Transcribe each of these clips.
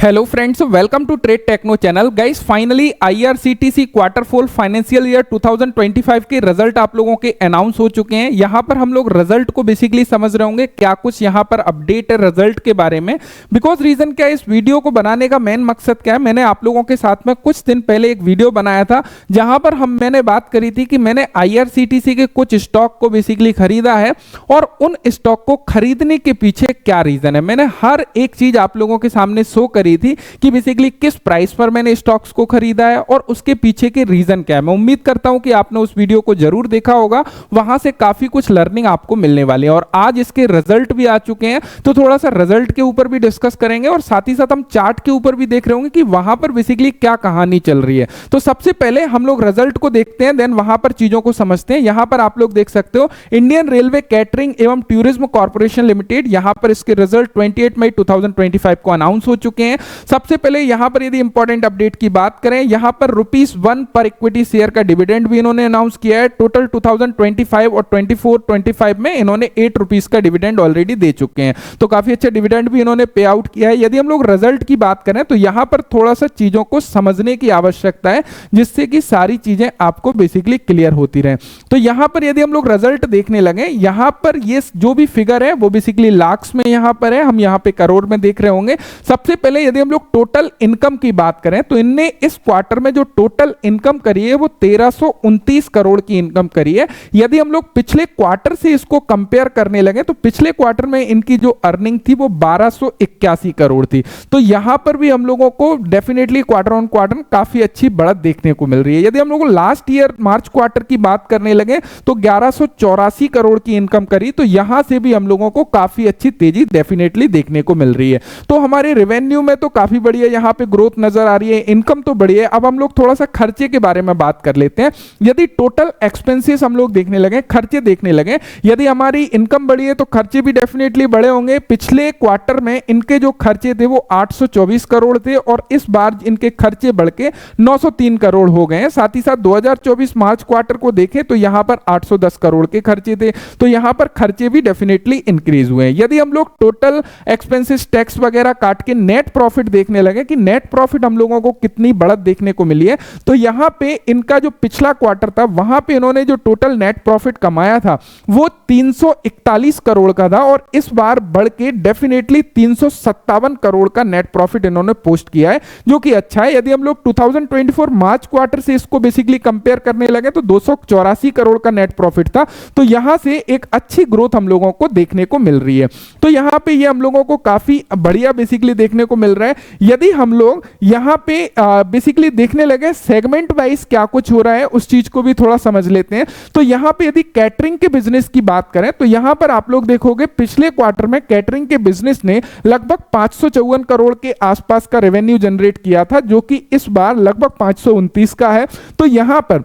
Hello friends, welcome to trade techno channel. Guys, finally IRCTC quarter 4 financial year 2025 के result आप लोगों के announce हो चुके हैं। यहां पर हम लोग रिजल्ट को बेसिकली समझ रहे होंगे, क्या कुछ यहां पर अपडेट है रिजल्ट के बारे में। बिकॉज रीजन क्या है, इस वीडियो को बनाने का मेन मकसद क्या है, मैंने आप लोगों के साथ में कुछ दिन पहले एक वीडियो बनाया था जहां पर मैंने बात करी थी कि मैंने आईआरसीटीसी के कुछ स्टॉक को बेसिकली खरीदा है और उन स्टॉक को खरीदने के पीछे क्या रीजन है। मैंने हर एक चीज आप लोगों के सामने शो करी थी कि बेसिकली किस प्राइस पर मैंने स्टॉक्स को खरीदा है और उसके पीछे के रीजन क्या है। मैं उम्मीद करता हूं कि आपने उस वीडियो को जरूर देखा होगा, वहां से काफी कुछ लर्निंग आपको मिलने वाली है। और आज इसके रिजल्ट भी आ चुके हैं, तो थोड़ा सा रिजल्ट के ऊपर भी डिस्कस करेंगे और साथ ही साथ हम चार्ट के ऊपर भी देख रहे होंगे कि वहां पर बेसिकली क्या कहानी चल रही है। तो सबसे पहले हम लोग रिजल्ट को देखते हैं, देन वहां पर चीजों को समझते हैं। यहां पर आप लोग देख सकते हो इंडियन रेलवे कैटरिंग एवं टूरिज्म कॉर्पोरेशन लिमिटेड, यहां पर इसके रिजल्ट 28 मई 2025 को अनाउंस हो चुके हैं। सबसे पहले यहां पर यदि इंपॉर्टेंट अपडेट की बात करें, यहां पर ₹1 पर इक्विटी शेयर का डिविडेंड भी इन्होंने अनाउंस किया है। टोटल 2025 और 24-25 में इन्होंने ₹8 का डिविडेंड ऑलरेडी दे चुके हैं, तो काफी अच्छा डिविडेंड भी इन्होंने पे आउट किया है। यदि हम लोग रिजल्ट की बात करें तो यहां पर थोड़ा सा चीजों को समझने की आवश्यकता है, जिससे कि सारी चीजें आपको बेसिकली क्लियर होती रहे। तो यहां पर यदि हम लोग रिजल्ट देखने लगे, यहां पर ये जो भी फिगर है वो बेसिकली लाख्स में यहां पर है, हम यहां पे करोड़ में देख रहे होंगे। सबसे पहले यदि हम लोग टोटल इनकम की बात करें तो इनने इस क्वार्टर में जो टोटल इनकम करी है वो 1329 करोड़ की इनकम करी है। यदि हम लोग पिछले क्वार्टर से इसको कंपेयर करने लगे तो पिछले क्वार्टर में इनकी जो अर्निंग थी वो 1281 करोड़ थी। तो यहां पर भी हम लोगों को डेफिनेटली क्वार्टर ऑन क्वार्टर काफी अच्छी बढ़त देखने को मिल रही है। यदि हम लोग लास्ट ईयर मार्च क्वार्टर की बात करने लगे तो 1184 करोड़ की इनकम करी, तो यहां से भी हम लोगों को काफी अच्छी तेजी डेफिनेटली देखने को मिल रही है। तो हमारे रेवेन्यू में तो काफी बढ़िया यहां पे ग्रोथ नजर आ रही है, इनकम तो बढ़ी है। अब हम लोग थोड़ा सा खर्चे के बारे में बात कर लेते हैं। यदि टोटल एक्सपेंसेस हम लोग देखने लगे, खर्चे देखने लगे, यदि हमारी इनकम बढ़ी है तो खर्चे भी डेफिनेटली बढ़े होंगे। पिछले क्वार्टर में इनके जो खर्चे थे वो 824 करोड़ थे और इस बार इनके खर्चे बढ़ के 903 करोड़ हो गए हैं। साथ ही साथ 2024 मार्च क्वार्टर को देखें तो यहां पर 810 करोड़ के खर्चे थे, तो यहां पर खर्चे भी डेफिनेटली इंक्रीज हुए हैं। यदि हम लोग टोटल एक्सपेंसेस टैक्स वगैरह काट के नेट प्रॉफिट देखने लगे कि नेट प्रॉफिट हम लोगों को कितनी बढ़त देखने को मिली है, तो यहां पे इनका जो पिछला क्वार्टर था वहां पे इन्होंने जो टोटल नेट प्रॉफिट कमाया था वो 341 करोड़ का था और इस बार बढ़ के डेफिनेटली 357 करोड़ का नेट प्रॉफिट इन्होंने पोस्ट किया है, जो कि अच्छा है। यदि हम लोग 2024 मार्च क्वार्टर से इसको बेसिकली कंपेयर करने लगे तो 284 करोड़ का नेट प्रॉफिट था, तो यहां से एक अच्छी ग्रोथ हम लोगों को देखने को मिल रही है। तो यहां पे ये हम लोगों को काफी बढ़िया बेसिकली देखने को मिल रहा है। यदि हम लोग यहां पे बेसिकली देखने लगे सेगमेंट वाइज क्या कुछ हो रहा है, उस चीज को भी थोड़ा समझ लेते हैं। तो यहां पे यदि कैटरिंग के बिजनेस की बात करें तो यहां पर आप लोग देखोगे पिछले क्वार्टर में कैटरिंग के बिजनेस ने लगभग 554 करोड़ के आसपास का रेवेन्यू जनरेट किया था, जो कि इस बार लगभग 529 का है। तो यहां पर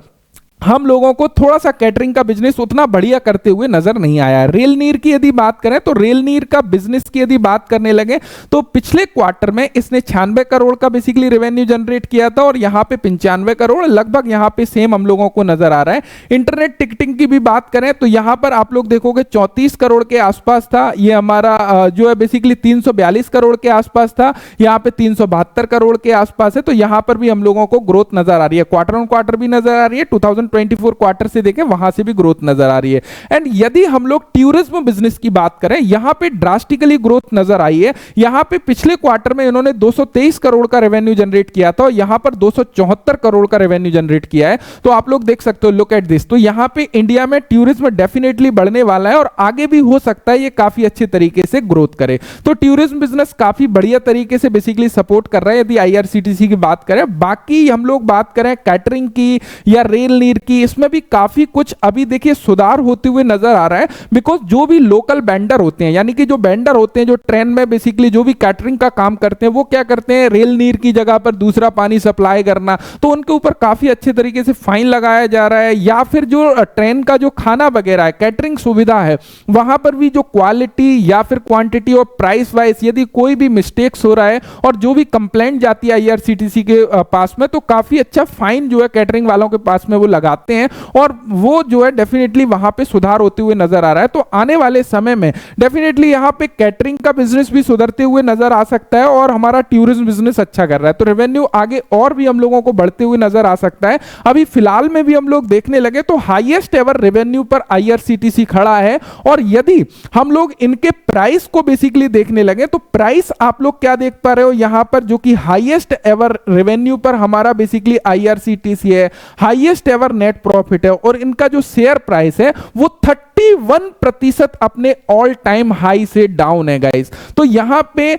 हम लोगों को थोड़ा सा कैटरिंग का बिजनेस उतना बढ़िया करते हुए नजर नहीं आया। रेल नीर की यदि बात करें तो रेल नीर का बिजनेस की यदि बात करने लगे तो पिछले क्वार्टर में इसने 96 करोड़ का बेसिकली रेवेन्यू जनरेट किया था और यहां पे 95 करोड़ लगभग यहां पे सेम हम लोगों को नजर आ रहा है। इंटरनेट टिकटिंग की भी बात करें तो यहां पर आप लोग देखोगे 34 करोड़ के आसपास था, ये हमारा जो है बेसिकली 342 करोड़ के आसपास था, यहां पे 372 करोड़ के आसपास है। तो यहां पर भी हम लोगों को ग्रोथ नजर आ रही है, क्वार्टर ऑन क्वार्टर भी नजर आ रही है, 2024 क्वार्टर से देखें वहां से भी ग्रोथ नजर आ रही है। एंड यदि हम लोग टूरिज्म बिजनेस की बात करें, यहां पे ड्रास्टिकली ग्रोथ नजर आई है। यहां पे पिछले क्वार्टर में इन्होंने 223 करोड़ का रेवेन्यू जनरेट किया था और यहां पर 274 करोड़ का रेवेन्यू जनरेट किया है। तो आप लोग देख सकते हो, लुक एट दिस। तो यहां पे इंडिया में टूरिज्म डेफिनेटली बढ़ने वाला है और आगे भी हो सकता है ये काफी अच्छे तरीके से ग्रोथ करे। तो टूरिज्म बिजनेस काफी बढ़िया तरीके से बेसिकली सपोर्ट कर रहा है यदि आईआरसीटीसी की बात करें। बाकी हम लोग बात करें कैटरिंग की या रेल नीर की, इसमें भी काफी कुछ अभी देखिए सुधार होते हुए नजर आ रहा है। बिकॉज जो भी लोकल वेंडर होते हैं, यानी कि जो वेंडर होते हैं जो ट्रेन में बेसिकली जो भी कैटरिंग का काम करते हैं, वो क्या करते हैं, रेल नीर की जगह पर दूसरा पानी सप्लाई करना, तो उनके ऊपर काफी अच्छे तरीके से फाइन लगाया जा रहा है। या फिर जो ट्रेन का जो खाना वगैरह है, कैटरिंग सुविधा है, वहां पर भी जो क्वालिटी या फिर क्वांटिटी और प्राइस वाइज यदि कोई भी मिस्टेक्स हो रहा है और जो भी कंप्लेंट जाती है आईआरसीटीसी के पास में, तो काफी अच्छा फाइन जो है कैटरिंग वालों के पास में वो लगाते हैं और वो जो है डेफिनेटली वहां पे सुधार होते हुए नजर आ रहा है। तो आने वाले समय में डेफिनेटली यहां पे कैटरिंग का बिजनेस भी सुधरते हुए नजर आ सकता है और हमारा टूरिज्म बिजनेस अच्छा कर रहा है, तो रेवेन्यू आगे और भी हम लोगों को बढ़ते हुए नजर आ सकता है। अभी फिलहाल में भी हम लोग देखने लगे तो हाईएस्ट एवर रेवेन्यू पर आईआरसीटीसी खड़ा है। और यदि हम लोग इनके प्राइस को बेसिकली देखने लगे तो प्राइस आप लोग क्या देख पा रहे हो यहां पर, जो कि हाईएस्ट एवर रेवेन्यू पर हमारा बेसिकली आईआरसीटीसी है, हाईएस्ट एवर नेट प्रॉफिट है और इनका जो शेयर प्राइस है वो 31% अपने ऑल टाइम हाई से डाउन है गाइस। तो यहां पे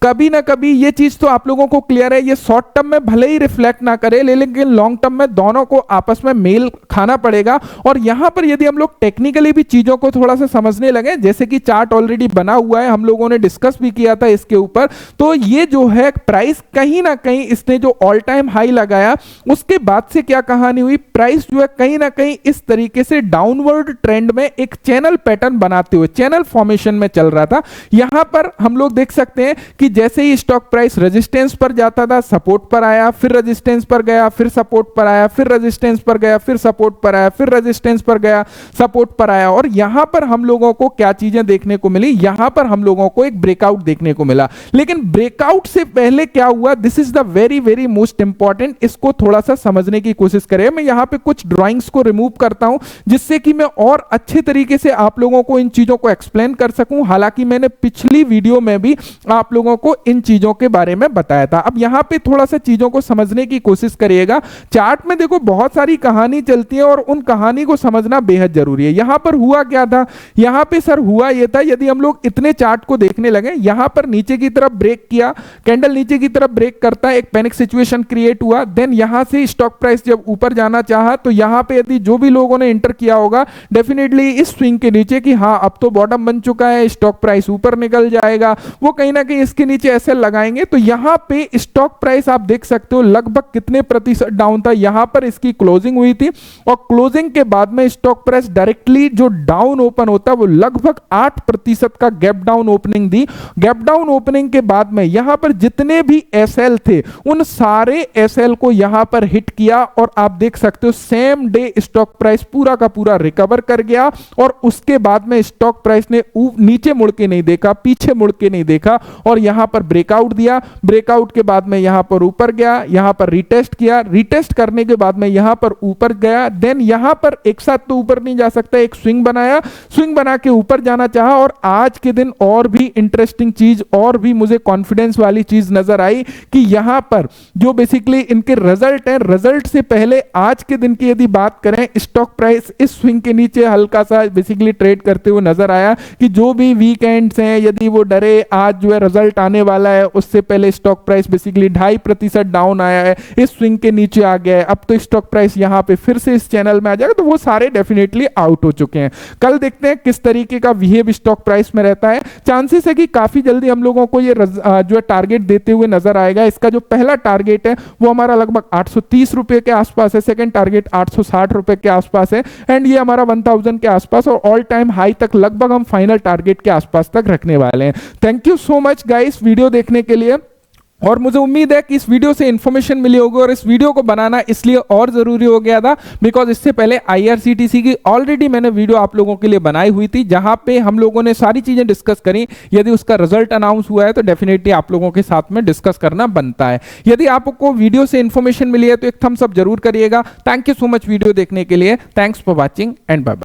कभी ना कभी ये चीज तो आप लोगों को क्लियर है, ये शॉर्ट टर्म में भले ही रिफ्लेक्ट ना करे लेकिन लॉन्ग टर्म में दोनों को आपस में मेल खाना पड़ेगा। और यहां पर यदि हम लोग टेक्निकली भी चीजों को थोड़ा सा समझने लगे, जैसे कि चार्ट ऑलरेडी बना हुआ है, हम लोगों ने डिस्कस भी किया था इसके ऊपर, तो ये जो है प्राइस कहीं ना कहीं इसने जो ऑल टाइम हाई लगाया उसके बाद से क्या कहानी हुई, प्राइस जो है कहीं ना कहीं इस तरीके से डाउनवर्ड ट्रेंड में एक चैनल पैटर्न बनाते हुए चैनल फॉर्मेशन में चल रहा था। यहां पर हम लोग देख सकते हैं कि जैसे ही स्टॉक प्राइस रेजिस्टेंस पर जाता था, सपोर्ट पर आया, फिर रेजिस्टेंस पर गया, फिर सपोर्ट पर आया, फिर रेजिस्टेंस पर गया, फिर सपोर्ट पर आया, फिर रेजिस्टेंस पर गया, सपोर्ट पर आया। और यहां पर हम लोगों को क्या चीजें देखने को मिली, यहां पर हम लोगों को एक ब्रेकआउट देखने को मिला। लेकिन ब्रेकआउट से पहले क्या हुआ, this is the very very most important, इसको थोड़ा सा समझने की कोशिश करें। मैं यहां पे कुछ ड्राइंग्स को रिमूव करता हूं जिससे कि मैं और अच्छे तरीके से आप लोगों को इन चीजों को एक्सप्लेन कर सकूं। हालांकि मैंने पिछली वीडियो में भी आप लोगों को इन चीजों के बारे में बताया था। अब यहां पे थोड़ा सा चीजों को समझने की कोशिश करिएगा। चार्ट में देखो बहुत सारी कहानी चलती है और उन कहानी को समझना बेहद जरूरी है। यहां पर हुआ क्या था, यहां पे सर हुआ यह था, यदि हम लोग इतने चार्ट को देखने लगे, यहां पर नीचे की तरफ ब्रेक किया, कैंडल नीचे की तरफ ब्रेक करता है, एक पैनिक सिचुएशन क्रिएट हुआ, देन यहां से स्टॉक प्राइस जब ऊपर जाना चाहा तो यहां पे यदि जो भी लोगों ने एंटर किया होगा डेफिनेटली इस स्विंग के नीचे कि हाँ अब तो बॉटम बन चुका है, स्टॉक प्राइस ऊपर निकल जाएगा, वो कहीं ना कहीं इसके नीचे ऐसे लगाएंगे। तो यहां पे स्टॉक प्राइस आप देख सकते हो लगभग कितने प्रतिशत डाउन था, यहां पर इसकी क्लोजिंग हुई थी और क्लोजिंग के बाद में स्टॉक प्राइस डायरेक्टली जो डाउन ओपन होता है वो लगभग 8% का गैप डाउन ओपनिंग दी। गैप डाउन ओपनिंग के बाद में यहां पर जितने भी एसएल थे उन सारे एसएल को यहां पर हिट किया और आप देख सकते हो सेम डे स्टॉक प्राइस पूरा का पूरा रिकवर कर गया और उसके बाद में स्टॉक प्राइस ने नीचे मुड़ के नहीं देखा, पीछे मुड़ के नहीं देखा और यहां पर ब्रेकआउट दिया। ब्रेकआउट के बाद में यहां पर ऊपर गया, यहां पर रिटेस्ट किया, रिटेस्ट करने के बाद में यहां पर ऊपर गया, देन यहां पर एक साथ तो ऊपर नहीं जा सकता, एक स्विंग बनाया, स्विंग बना के ऊपर जाना चाहा। और आज के दिन और भी इंटरेस्टिंग चीज और भी मुझे कॉन्फिडेंस वाली चीज नजर आई कि यहां पर जो बेसिकली इनके रिजल्ट है, रिजल्ट से पहले आज के दिन की यदि बात करें, स्टॉक प्राइस इस स्विंग के नीचे हल्का सा बेसिकली ट्रेड करते हुए नजर आया कि जो भी वीकेंड्स हैं यदि वो डरे आज जो है रिजल्ट आने वाला है, उससे पहले स्टॉक प्राइस बेसिकली 2.5% डाउन आया है, इस स्विंग के नीचे आ गया है, अब तो स्टॉक प्राइस यहां पे फिर से इस चैनल में आ जाएगा, तो वो सारे डेफिनेटली आउट हो चुके हैं। कल देखते हैं किस तरीके का बिहेव स्टॉक प्राइस में रहता है। चांसेस है कि काफी जल्दी हम लोगों को ये जो है टारगेट देते हुए नजर आएगा। इसका जो पहला टारगेट है वो हमारा लगभग 830 रुपए के आसपास है, सेकंड टारगेट 860 रुपए के आसपास है एंड ये हमारा 1000 के आसपास और ऑल टाइम हाई तक लगभग हम फाइनल टारगेट के आसपास तक रखने वाले हैं। Thank you so much guys video देखने के लिए और मुझे उम्मीद है कि इस वीडियो से इंफॉर्मेशन मिली होगी और इस वीडियो को बनाना इसलिए और जरूरी हो गया था बिकॉज इससे पहले आईआरसीटीसी की ऑलरेडी मैंने वीडियो आप लोगों के लिए बनाई हुई थी जहां पे हम लोगों ने सारी चीजें डिस्कस करी। यदि उसका रिजल्ट अनाउंस हुआ है तो डेफिनेटली आप लोगों के साथ में डिस्कस करना बनता है। यदि आपको वीडियो से इंफॉर्मेशन मिली है तो एक थम्स अप जरूर करिएगा। Thank you so much video देखने के लिए। Thanks for watching and bye bye.